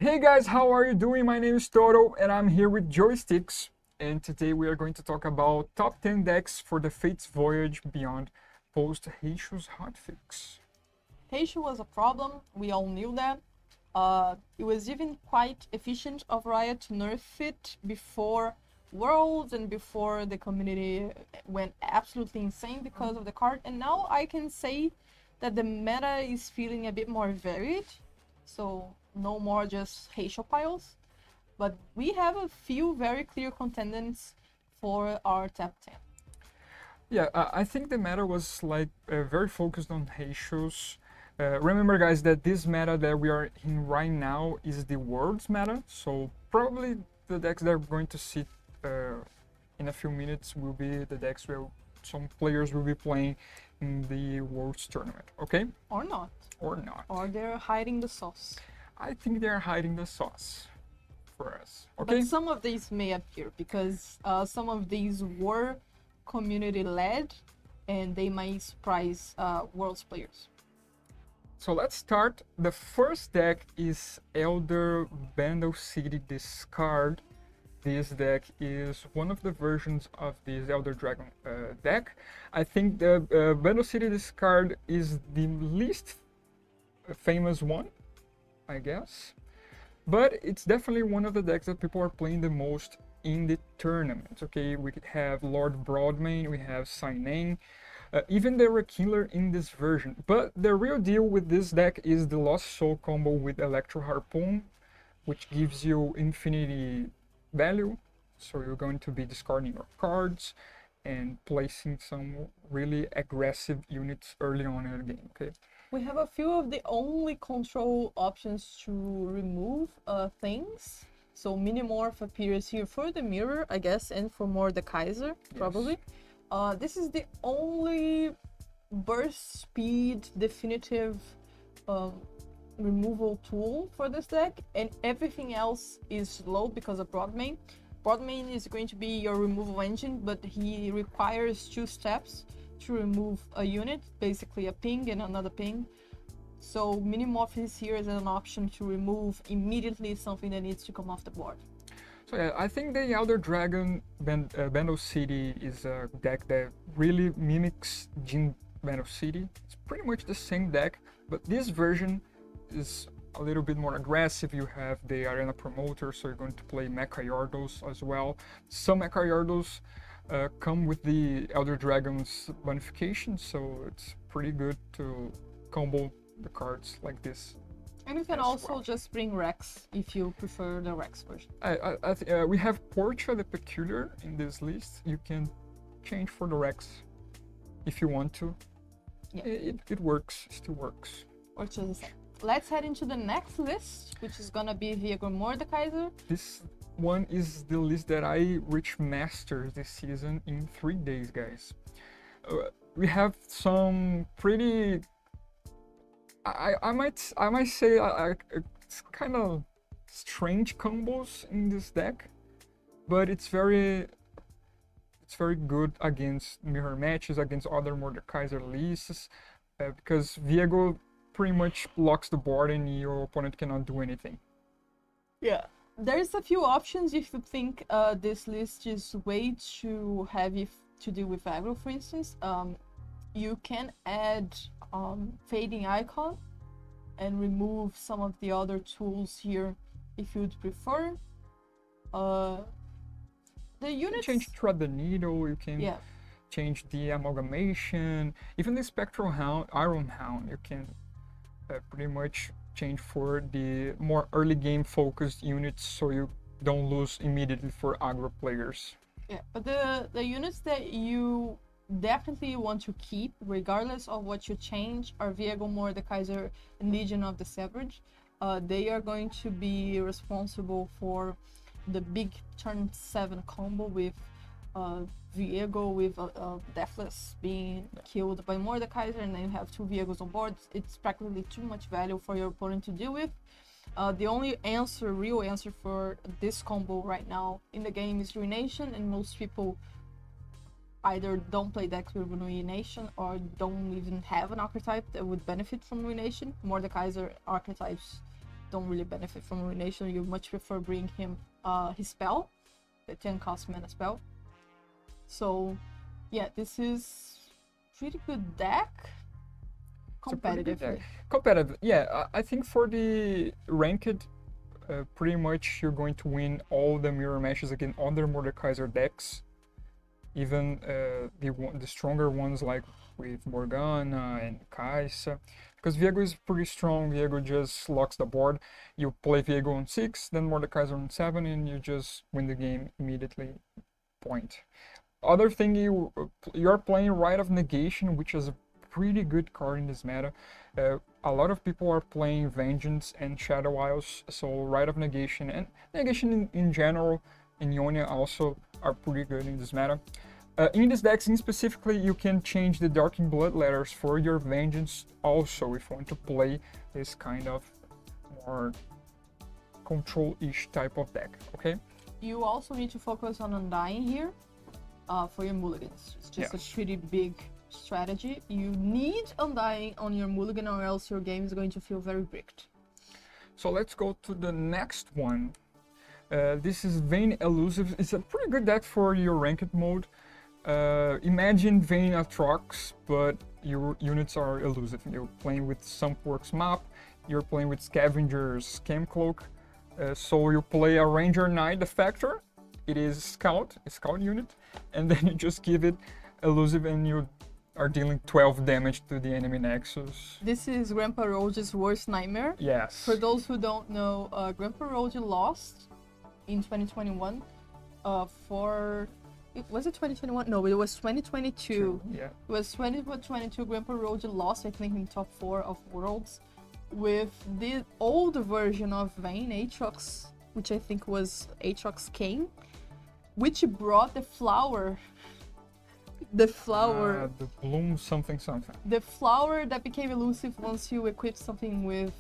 Hey guys, how are you doing? My name is Toro and I'm here with Joysticks. And today we are going to talk about top 10 decks for the Fates Voyage Beyond post Heisho's Hotfix. Heisho was a problem, we all knew that. It was even quite efficient of Riot to nerf it before Worlds and before the community went absolutely insane because of the card. And now I can say that the meta is feeling a bit more varied. So no more just Heisho piles. But we have a few very clear contenders for our top 10. Yeah, I think the meta was very focused on Heisho's. Remember guys that this meta that we are in right now is the Worlds meta, so probably the decks that we're going to see in a few minutes will be the decks where some players will be playing in the Worlds tournament, okay? Or not. Or not. Or they're hiding the sauce. I think they're hiding the sauce for us, okay? But some of these may appear because some of these were community led and they may surprise Worlds players. So let's start. The first deck is Elder Bundle City Discard. This deck is one of the versions of this Elder Dragon deck. I think the Bundle City Discard is the least famous one, I guess. But it's definitely one of the decks that people are playing the most in the tournament. Okay, we could have Lord Broadmain, we have Saineng, even the Rekindler in this version. But the real deal with this deck is the Lost Soul combo with Electro Harpoon, which gives you infinity value. So you're going to be discarding your cards and placing some really aggressive units early on in the game, okay? We have a few of the only control options to remove things. So Minimorph appears here for the mirror, I guess, and for more the Kaiser, probably. Yes. This is the only burst speed definitive removal tool for this deck, and everything else is slow because of Broadmain. Broadmain is going to be your removal engine, but he requires 2 steps to remove a unit, basically a ping and another ping. So Minimorph is here as an option to remove immediately something that needs to come off the board. So yeah, I think the Elder Dragon Bundle City is a deck that really mimics Jin Bundle City. It's pretty much the same deck, but this version is a little bit more aggressive. You have the Arena Promoter, so you're going to play Mecha Yardos as well. Some Mecha Yardos come with the Elder Dragon's bonification, so it's pretty good to combo the cards like this. And you can also just bring Rex if you prefer the Rex version. We have Portia the Peculiar in this list. You can change for the Rex if you want to. Yeah. It works, still works. Portia is the same. Let's head into the next list, which is gonna be Viego Mordekaiser. This one is the list that I reached Masters this season in 3 days, guys. We have some pretty, I might say it's kind of strange combos in this deck, but it's very good against mirror matches, against other Mordekaiser lists, because Viego pretty much blocks the board and your opponent cannot do anything. Yeah. There's a few options if you think this list is way too heavy to deal with aggro, for instance. You can add Fading Icon and remove some of the other tools here if you'd prefer. The units... You can change Thread the Needle, you can change the Amalgamation, even the Spectral Hound, Iron Hound, you can pretty much change for the more early game focused units so you don't lose immediately for aggro players. Yeah, but the units that you definitely want to keep, regardless of what you change, are Viego Mordekaiser and Legion of the Savage. They are going to be responsible for the big turn 7 combo with Viego with Deathless being killed by Mordekaiser, and then you have 2 Viegos on board. It's practically too much value for your opponent to deal with. The only real answer for this combo right now in the game is Ruination, and most people either don't play decks with Ruination or don't even have an archetype that would benefit from Ruination. Mordekaiser archetypes don't really benefit from Ruination. You much prefer bring him his spell, the 10 cost mana spell. So yeah, this is pretty good deck. Competitive. Competitive, yeah. I think for the ranked, pretty much you're going to win all the mirror matches against other Mordekaiser decks. Even the stronger ones like with Morgana and Kai'Sa. Because Viego is pretty strong, Viego just locks the board. You play Viego on 6, then Mordekaiser on 7, and you just win the game immediately. Point. Other thing, you're playing Rite of Negation, which is a pretty good card in this meta. A lot of people are playing Vengeance and Shadow Isles, so Rite of Negation and Negation in general, in Ionia also are pretty good in this meta. In this deck specifically, you can change the Darkened Blood letters for your Vengeance also if you want to play this kind of more control-ish type of deck, okay? You also need to focus on Undying here for your mulligans. It's just a pretty big strategy. You need Undying on your mulligan or else your game is going to feel very bricked. So let's go to the next one. This is Vayne Elusive. It's a pretty good deck for your ranked mode. Imagine Vayne Atrox, but your units are elusive. You're playing with Sumpworks map, you're playing with Scavengers, Scamcloak. So you play a Ranger Knight Defector, it is a scout unit, and then you just give it elusive and you are dealing 12 damage to the enemy Nexus. This is Grandpa Roach's worst nightmare. Yes. For those who don't know, Grandpa Roach lost in 2021 was it 2021? No, it was 2022. Yeah. It was 2022. Grandpa Roach lost, I think, in top 4 of Worlds with the old version of Vayne, Aatrox, which I think was Aatrox King, which brought the flower. The bloom something. The flower that became elusive once you equip something with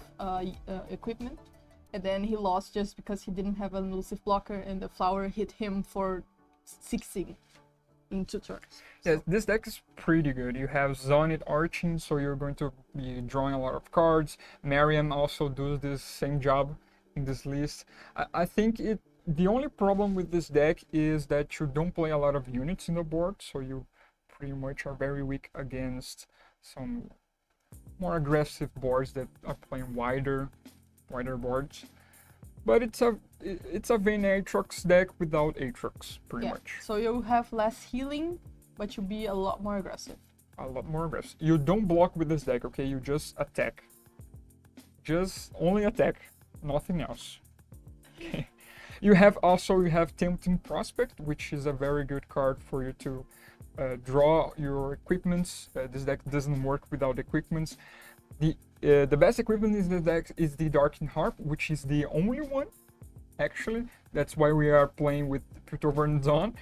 equipment. And then he lost just because he didn't have an elusive blocker and the flower hit him for 16 in 2 turns. Yeah, this deck is pretty good. You have Zonit Arching, so you're going to be drawing a lot of cards. Mariam also does this same job in this list. I think the only problem with this deck is that you don't play a lot of units in the board, so you pretty much are very weak against some more aggressive boards that are playing wider boards. But it's a Vayne Aatrox deck without Aatrox, pretty much. So you have less healing, but you'll be a lot more aggressive. A lot more aggressive. You don't block with this deck, okay? You just attack. Just only attack, nothing else. Okay. You have Tempting Prospect, which is a very good card for you to draw your equipments. This deck doesn't work without equipments. The best equipment in the deck is the Darkened Harp, which is the only one, actually. That's why we are playing with Piltover Dawn.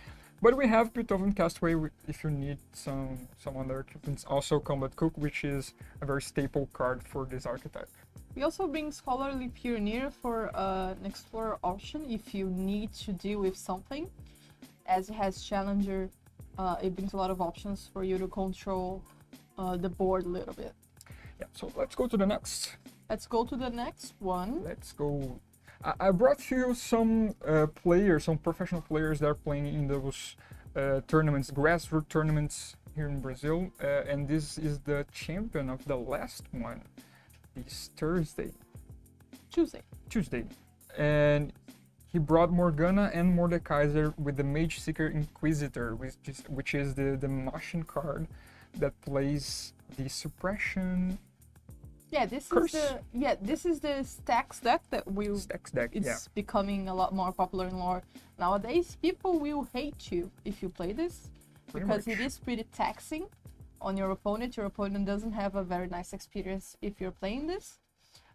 But we have Piltover Castaway if you need some other equipments. Also Combat Cook, which is a very staple card for this archetype. We also bring Scholarly Pioneer for an Explorer option if you need to deal with something. As it has Challenger, it brings a lot of options for you to control the board a little bit. Yeah, so let's go to the next. Let's go to the next one. Let's go. I brought you some some professional players that are playing in those tournaments, grassroots tournaments here in Brazil. And this is the champion of the last one, this Tuesday. And he brought Morgana and Mordekaiser with the Mage Seeker Inquisitor, which is the machine card that plays the suppression. Yeah, this is the stacks deck that it's becoming a lot more popular in lore nowadays. People will hate you if you play this because it is pretty taxing on your opponent. Your opponent doesn't have a very nice experience if you're playing this,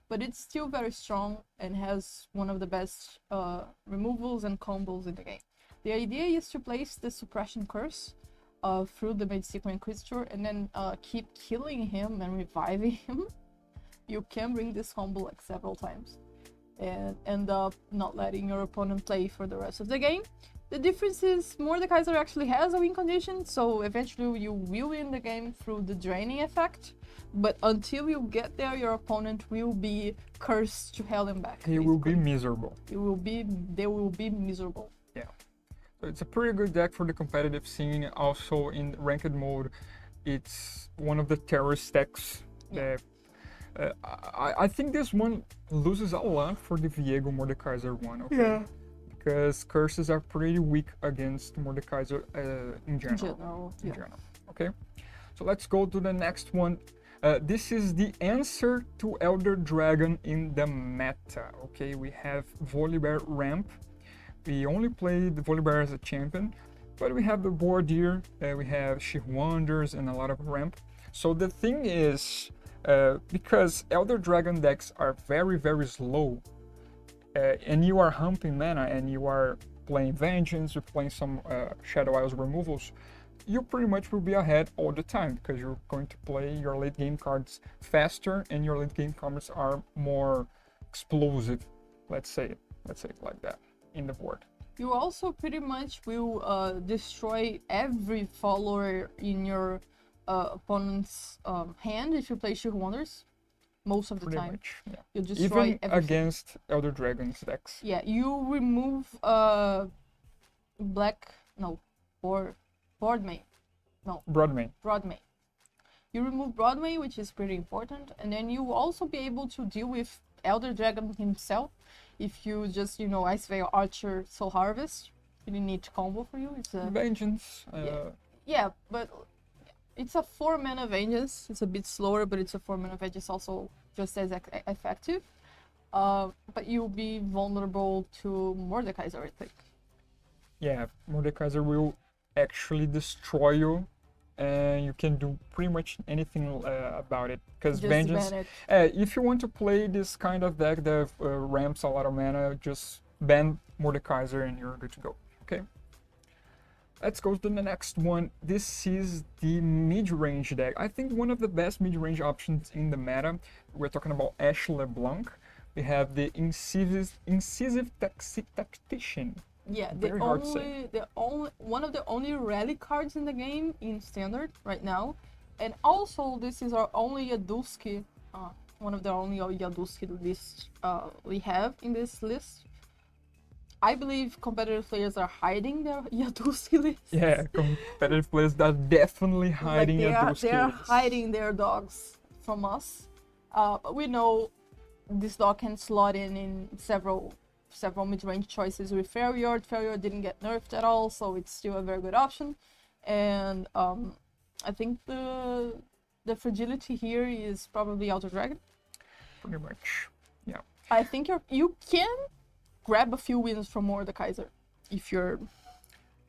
but it's still very strong and has one of the best removals and combos in the game. The idea is to place the suppression curse through the Mage Seeker Inquisitor and then keep killing him and reviving him. You can bring this combo like several times and end up not letting your opponent play for the rest of the game. The difference is Mordekaiser actually has a win condition, so eventually you will win the game through the draining effect. But until you get there, your opponent will be cursed to hell and back. He will be basically. miserable. They will be miserable. Yeah. So it's a pretty good deck for the competitive scene. Also in ranked mode, it's one of the terrorist decks. Yeah. I think this one loses a lot for the Viego Mordekaiser one. Okay? Because curses are pretty weak against Mordekaiser in general. Yeah. Okay, so let's go to the next one. This is the answer to Elder Dragon in the meta. Okay, we have Volibear Ramp. We only play the Volibear as a champion, but we have the board here. We have She Wonders and a lot of ramp. So the thing is, because Elder Dragon decks are very, very slow, and you are humping mana and you are playing Vengeance, you're playing some Shadow Isles removals, you pretty much will be ahead all the time because you're going to play your late game cards faster and your late game cards are more explosive, let's say it like that, in the board. You also pretty much will destroy every follower in your opponent's hand if you play She Wonders. Most of the Pretty time. much, yeah. You destroy Even everything. against Elder Dragon's decks. Yeah, you remove Broadmay. Broadmay. You remove Broadmay, which is pretty important, and then you will also be able to deal with Elder Dragon himself if you just, Ice Veil Archer Soul Harvest. Really neat combo for you. It's a Vengeance. yeah, but it's a 4 mana Vengeance. It's a bit slower, but it's a 4 mana Vengeance also just as effective. But you'll be vulnerable to Mordekaiser, I think. Yeah, Mordekaiser will actually destroy you, and you can do pretty much anything about it. Because Vengeance, ban it. if you want to play this kind of deck that ramps a lot of mana, just ban Mordekaiser and you're good to go. Okay. Let's go to the next one. This is the mid-range deck. I think one of the best mid-range options in the meta. We're talking about Ashe LeBlanc. We have the Incisive Tactician. Yeah, Very hard to say. one of the only rally cards in the game in standard right now, and also this is our only Yaduski, one of the only Yaduski lists we have in this list. I believe competitive players are hiding their Yaduski list. Yeah, competitive players are definitely hiding like they are lists. hiding their dogs from us. But we know this dog can slot in several mid-range choices with Feriord. Feriord didn't get nerfed at all, so it's still a very good option. And I think the fragility here is probably Elder Dragon. Pretty much, yeah. I think you can grab a few wins from Mordekaiser if you're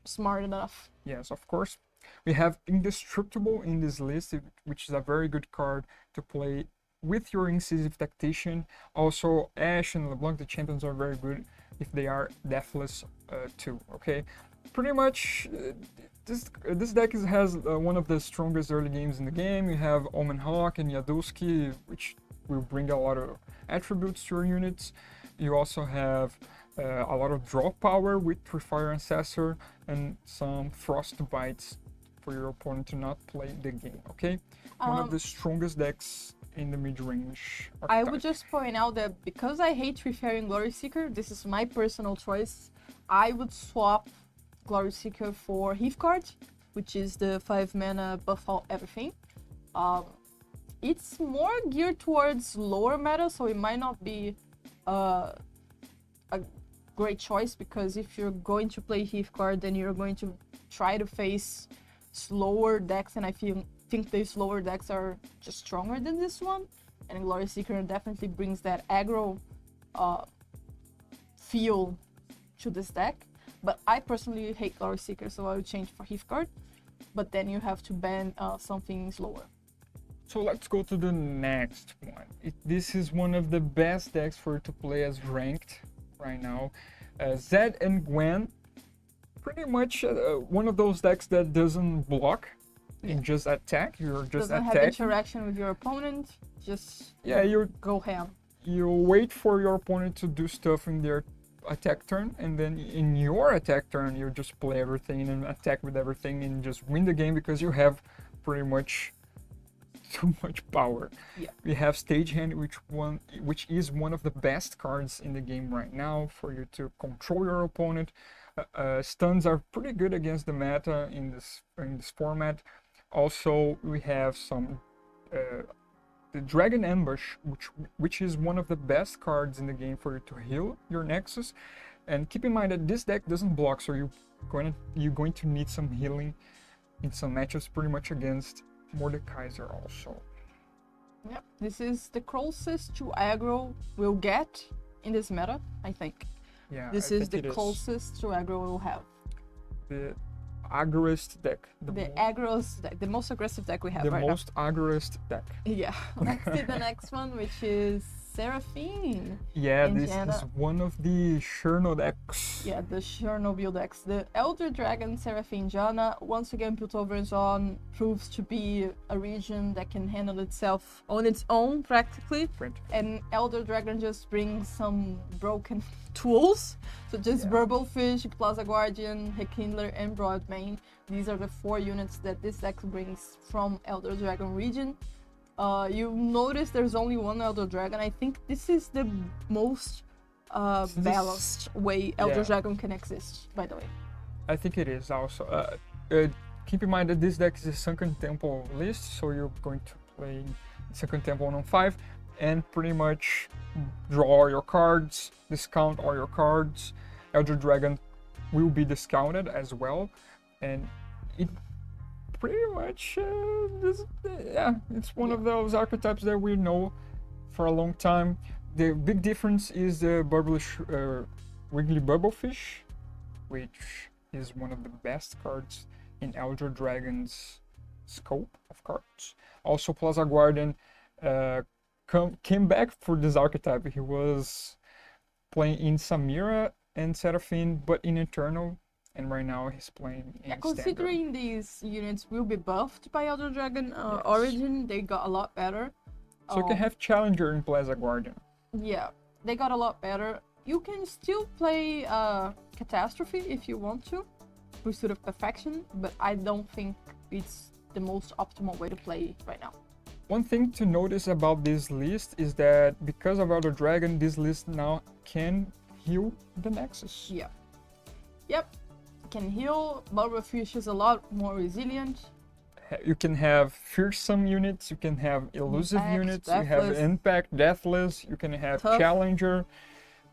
smart enough. Yes, of course. We have Indestructible in this list, which is a very good card to play with your Incisive Tactician. Also, Ashe and LeBlanc, the champions, are very good if they are Deathless too, okay? Pretty much, this deck has one of the strongest early games in the game. You have Omen Hawk and Yaduski, which will bring a lot of attributes to your units. You also have a lot of draw power with Trifire Ancestor and some Frost Bites for your opponent to not play the game, okay? One of the strongest decks in the mid-range archetype. I would just point out that because I hate Triferring Glory Seeker, this is my personal choice, I would swap Glory Seeker for Heathguard, which is the 5 mana buff all everything. It's more geared towards lower meta, so it might not be a great choice, because if you're going to play Heathguard, then you're going to try to face slower decks, and I think the slower decks are just stronger than this one, and Glory Seeker definitely brings that aggro feel to this deck. But I personally hate Glory Seeker, so I would change for Heathguard, but then you have to ban something slower. So let's go to the next one. This is one of the best decks for you to play as ranked right now. Zed and Gwen, pretty much one of those decks that doesn't block and just attack. You're just Doesn't attacking. have interaction with your opponent, just Yeah, you go ham. wait for your opponent to do stuff in their attack turn, and then in your attack turn you just play everything and attack with everything and just win the game because you have pretty much too much power. Yeah. We have Stagehand, which is one of the best cards in the game right now for you to control your opponent. Stuns are pretty good against the meta in this format. Also, we have some the Dragon Ambush, which is one of the best cards in the game for you to heal your Nexus. And keep in mind that this deck doesn't block, so you're going to need some healing in some matchups, pretty much against Mordekaiser also. Yep, this is the closest to aggro we'll get in this meta, I think. Yeah, This is the closest to aggro we'll have. The aggroest deck. The most aggressive deck we have right now. The most aggroest deck. Yeah, let's see the next one, which is Seraphine. Yeah, in this Jana. is one of the Cherno decks. Yeah, the Chernobyl decks. The Elder Dragon Seraphine Jana, once again, Piltover's on, proves to be a region that can handle itself on its own, practically. Print. And Elder Dragon just brings some broken tools. So just Burblefish, Plaza Guardian, Rekindler, and Broadmane. These are the 4 units that this deck brings from Elder Dragon region. You notice there's only one Elder Dragon. I think this is the most balanced way Elder Dragon can exist, by the way. I think it is also. Keep in mind that this deck is a Sunken Temple list, so you're going to play Sunken Temple on 5 and pretty much draw your cards, discount all your cards. Elder Dragon will be discounted as well, and it pretty much it's one of those archetypes that we know for a long time. The big difference is the Wiggly Bubblefish, which is one of the best cards in Elder Dragon's scope of cards. Also, Plaza Guardian came back for this archetype. He was playing in Samira and Seraphine, but in Eternal. And right now he's playing in considering Standard. these units will be buffed by Elder Dragon Origin, they got a lot better. So you can have Challenger in Plaza Guardian. Yeah, they got a lot better. You can still play Catastrophe if you want to, Pursuit of Perfection, but I don't think it's the most optimal way to play right now. One thing to notice about this list is that because of Elder Dragon, this list now can heal the Nexus. Yeah. Yep. Can heal. Bubblefish is a lot more resilient. You can have fearsome units, you can have elusive Impact, units, you have Deathless. Impact, Deathless, you can have Tough. Challenger,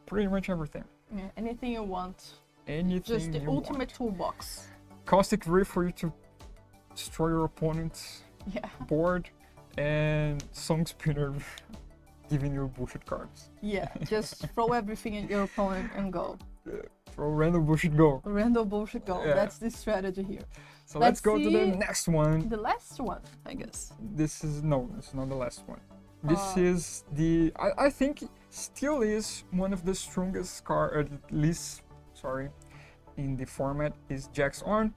pretty much everything. Yeah, anything you want. Anything Just the you ultimate want. toolbox. Caustic Ray for you to destroy your opponent's Yeah. board, and Song Spinner giving you bullshit cards. Yeah. Just throw everything at your opponent and go. Throw random bullshit go. Random bullshit go. Yeah. That's the strategy here. So Let's let's go to the see next one. The last one, I guess. This is not the last one. This is I think still is one of the strongest card, at least, in the format, is Jax Orn.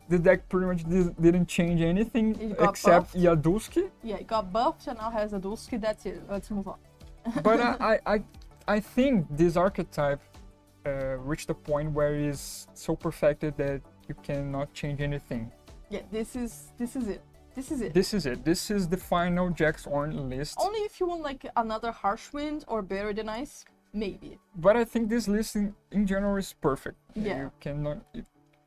The deck pretty much didn't change anything It got except buffed. Yadulski. Yeah, it got buffed and now has a Dulski. That's it. Let's move on. But I think this archetype reached a point where it is so perfected that you cannot change anything. Yeah, this is it. This is it. This is it. This is the final Jax Orn list. Only if you want like another Harsh Wind or Buried in Ice, maybe. But I think this list in general is perfect. Yeah. You cannot.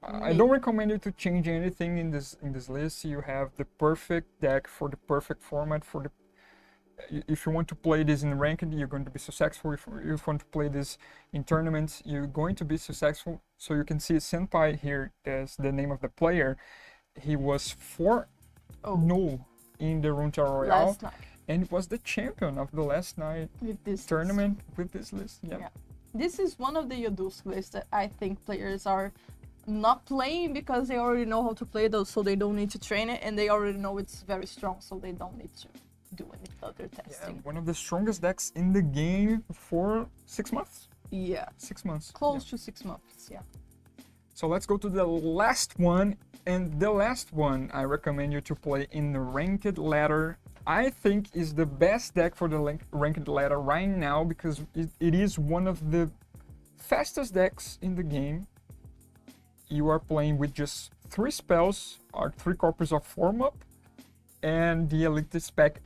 I don't recommend you to change anything in this list. You have the perfect deck for the perfect format for the. If you want to play this in ranked, you're going to be successful. If you want to play this in tournaments, you're going to be successful. So you can see Senpai here as the name of the player. He was 4-0 in the Runta Royale, Last night and was the champion of the last night with this tournament with this list. Yeah. Yeah. This is one of the Yadulsk lists that I think players are not playing because they already know how to play those, so they don't need to train it, and they already know it's very strong, so they don't need to do any further Yeah, testing. one of the strongest decks in the game for 6 months. Yeah. 6 months. Close to 6 months, yeah. So let's go to the last one, and the last one I recommend you to play in the ranked ladder. I think is the best deck for the ranked ladder right now because it is one of the fastest decks in the game. You are playing with just 3 spells, or 3 copies of Form Up, and the Elites package.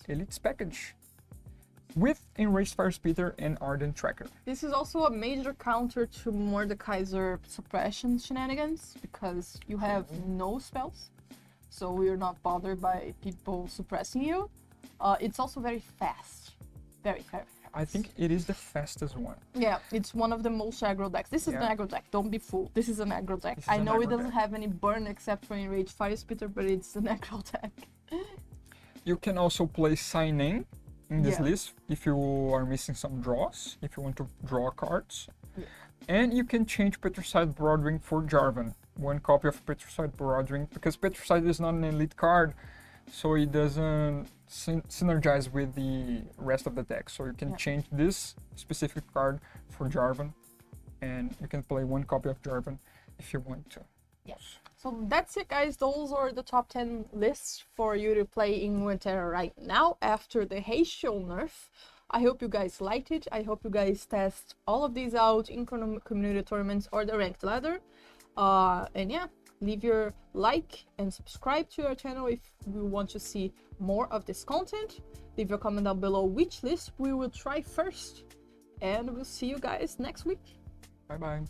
Elites package. With Enraged Fire Spitter and Ardent Tracker. This is also a major counter to Mordekaiser suppression shenanigans, because you have no spells, so you're not bothered by people suppressing you. It's also very fast. Very fast. I think it is the fastest one. Yeah, it's one of the most aggro decks. This is an aggro deck, don't be fooled. This is an aggro deck. I know it doesn't have any burn except for Enraged Fire Spitter, but it's an aggro deck. You can also play Sign in this list if you are missing some draws, if you want to draw cards. Yeah. And you can change Petricide Broodwing for Jarvan. 1 copy of Petricide Broodwing, because Petricide is not an elite card, so it doesn't synergize with the rest of the deck. So you can change this specific card for Jarvan, and you can play 1 copy of Jarvan if you want to. Yes. So that's it, guys. Those are the top 10 lists for you to play in Runeterra right now after the Heisho nerf. I hope you guys liked it. I hope you guys test all of these out in community tournaments or the ranked ladder. And yeah, leave your like and subscribe to our channel if you want to see more of this content. Leave your comment down below which list we will try first. And we'll see you guys next week. Bye bye.